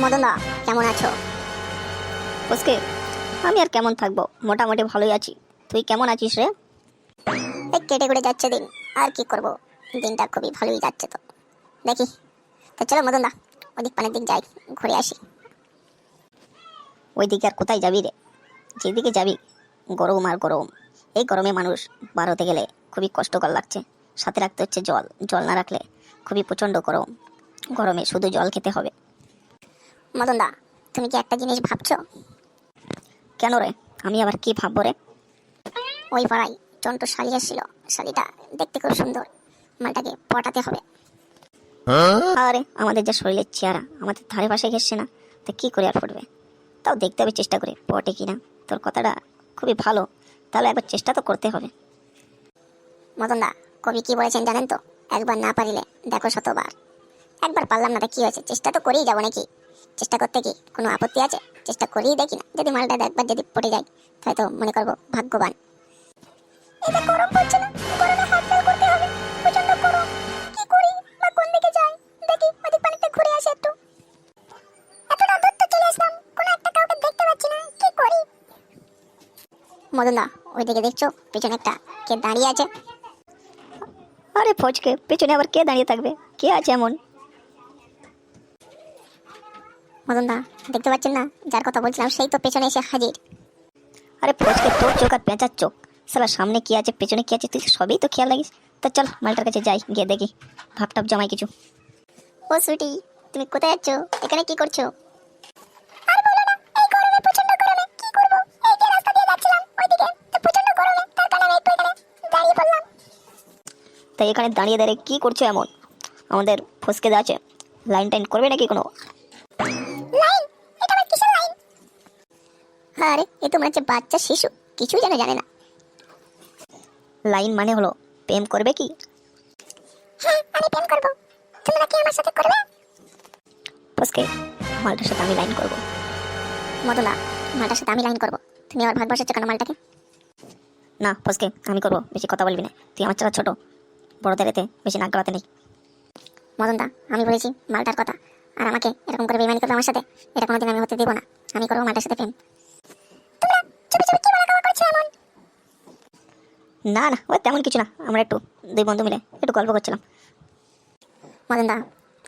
মদনদা, কেমন আছো? পুচকে, আমি আর কেমন থাকবো, মোটামুটি ভালোই আছি। তুই কেমন আছিস রে? এই কেটে কেটে যাচ্ছে দিন, আর কি করব। দিনটা খুবই ভালোই যাচ্ছে তো দেখি। তো চলো মদনদা, ওদিক পানের দিক যাই, ঘুরে আসি। ওইদিকে আর কোথায় যাবি রে? যেদিকে যাবি গরম আর গরম। এই গরমে মানুষ বার হতে গেলে খুবই কষ্টকর লাগছে। সাথে রাখতে হচ্ছে জল, জল না রাখলে খুবই প্রচণ্ড গরম। গরমে শুধু জল খেতে হবে। মদনদা, তুমি কি একটা জিনিস ভাবছো? কেন রে? আমি আবার কি ভাববো রে? ওই পাড়ায় চন্টু শালি এসেছিল, শালিটা দেখতে খুব সুন্দর, মালটাকে পটাতে হবে। আরে আমাদের যা শরীরের চেহারা, আমাদের ধারে পাশে ঘেসছে না, তা কি করে আর ফুটবে? তাও দেখতে হবে চেষ্টা করে পটে কিনা। তোর কথাটা খুবই ভালো, তাহলে একবার চেষ্টা তো করতে হবে। মদনদা, কবি কি বলেছেন জানেন তো? একবার না পারিলে দেখো শতবার। একবার পারলাম না, তা কি হয়েছে, চেষ্টা তো করেই যাবো নাকি? চেষ্টা করতে কি কোনো আপত্তি আছে? চেষ্টা করেই দেখি না, যদি মালটা একবার যদি পড়ে যায় তাহলে তো মনে করবো ভাগ্যবান। এটা গরম পড়ছে না? গরমে হাত লাল করতে হবে, প্রচন্ড গরম। কি করি বা কোন দিকে যাই? দেখি ওদিক পানিতে ঘুরে আসি একটু। এতটা দূর তো চলে আসলাম, কোনো একটা কাউকে দেখতে পাচ্ছি না, কি করি? মদনদা, ওইদিকে দেখছো পিছনে একটা কে দাঁড়িয়ে আছে? আরে ফজকে, পেছনে আবার কে দাঁড়িয়ে থাকবে? কে আছে এমন? মদনদা, দেখতে পাচ্ছেন না যার কথা বলছিলাম, সেই তো পেছনে এসে হাজির। আরে ফজকে, তোর চোখ আর পেঁচার চোখ। সালা সামনে কি আছে পেছনে কি আছে তুই সবই তো খেয়াল রাখিস। তো চল মালটার কাছে যাই, গিয়ে দেখি ভাবটাপ জমাই কিছু। ও সুইটি, তুমি কোথায় যাচ্ছ? এখানে কি করছো? আর বলো না, এই গরমে, প্রচন্ড গরমে কি করব? এই যে রাস্তা দিয়ে যাচ্ছিলাম ওইদিকে, তো প্রচন্ড গরমে তার কারণে একটু এখানে দাঁড়িয়ে পড়লাম। তাই এখানে দাঁড়িয়ে দাঁড়িয়ে কি করছো এমন? আমাদের ফসকে আছে, লাইন টাইন করবে নাকি কোনো? লাইন? এটা আবার কিসের লাইন? আরে এ তো মনে হচ্ছে বাচ্চা শিশু, কিছুই জানে না। লাইন মানে হলো প্রেম করবে কি? হ্যাঁ, আমি প্রেম করব। তোমরা কি আমার সাথে করবে? ফসকে, মালটার সাথে আমি লাইন করব। মদনা, মালটার সাথে আমি লাইন করব? তুমি আবার ভাগ বসাচ্ছ কেন মালটাকে? না ফসকে, আমি করব, বেশি কথা বলবি না। তুই আমার চালা ছোট, বড়দের এতে বেশি নাক গলাতে নেই। মদনদা, আমি বলেছি মালটার কথা, আর আমাকে এরকম করে বেইমানি করবে আমার সাথে, এটা কোনোদিন আমি হতে দেব না। আমি করবো মালটার সাথে প্রেম। তোমরা চুপি চুপি কি বলা কওয়া করছো এমন? না না, ওই তেমন কিছু না, আমরা একটু দুই বন্ধু মিলে একটু গল্প করছিলাম। মদনদা,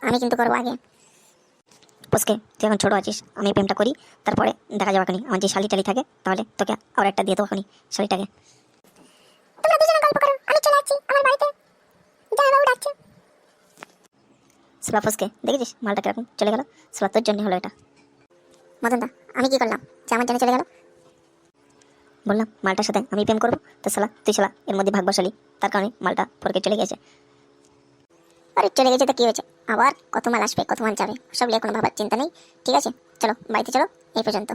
আমি কিন্তু করবো আগে। ফসকে, তুই এখন ছোট আছিস, আমি প্রেমটা করি, তারপরে দেখা যাবে খানি আমার যে শালি টালি থাকে, তাহলে তোকে আর একটা দিয়ে দেবো খানি শালিটাকে। তোমরা দুজনে গল্প করো, আমি চলে যাচ্ছি আমার বাড়িতে, জামাইবাবু ডাকছে। সালা ফসকে, দেখেছিস মালটা কিরকম চলে গেল? সালা তোর জন্য হলো এটা। মদনদা, আমি কি করলাম যে আমার জন্য চলে গেল? বললাম মালটার সাথে আমি প্রেম করবো, তো সালা তুই শালা এর মধ্যে ভাগ বসালি, তার কারণে মালটা ফরকে চলে গেছে। আরে চলে গেছে তো কি হয়েছে, আবার কত মাল আসবে কত মাল যাবে, সব নিয়ে কোনো ভাবার চিন্তা নেই। ঠিক আছে, চলো বাড়িতে চলো, এই পর্যন্ত।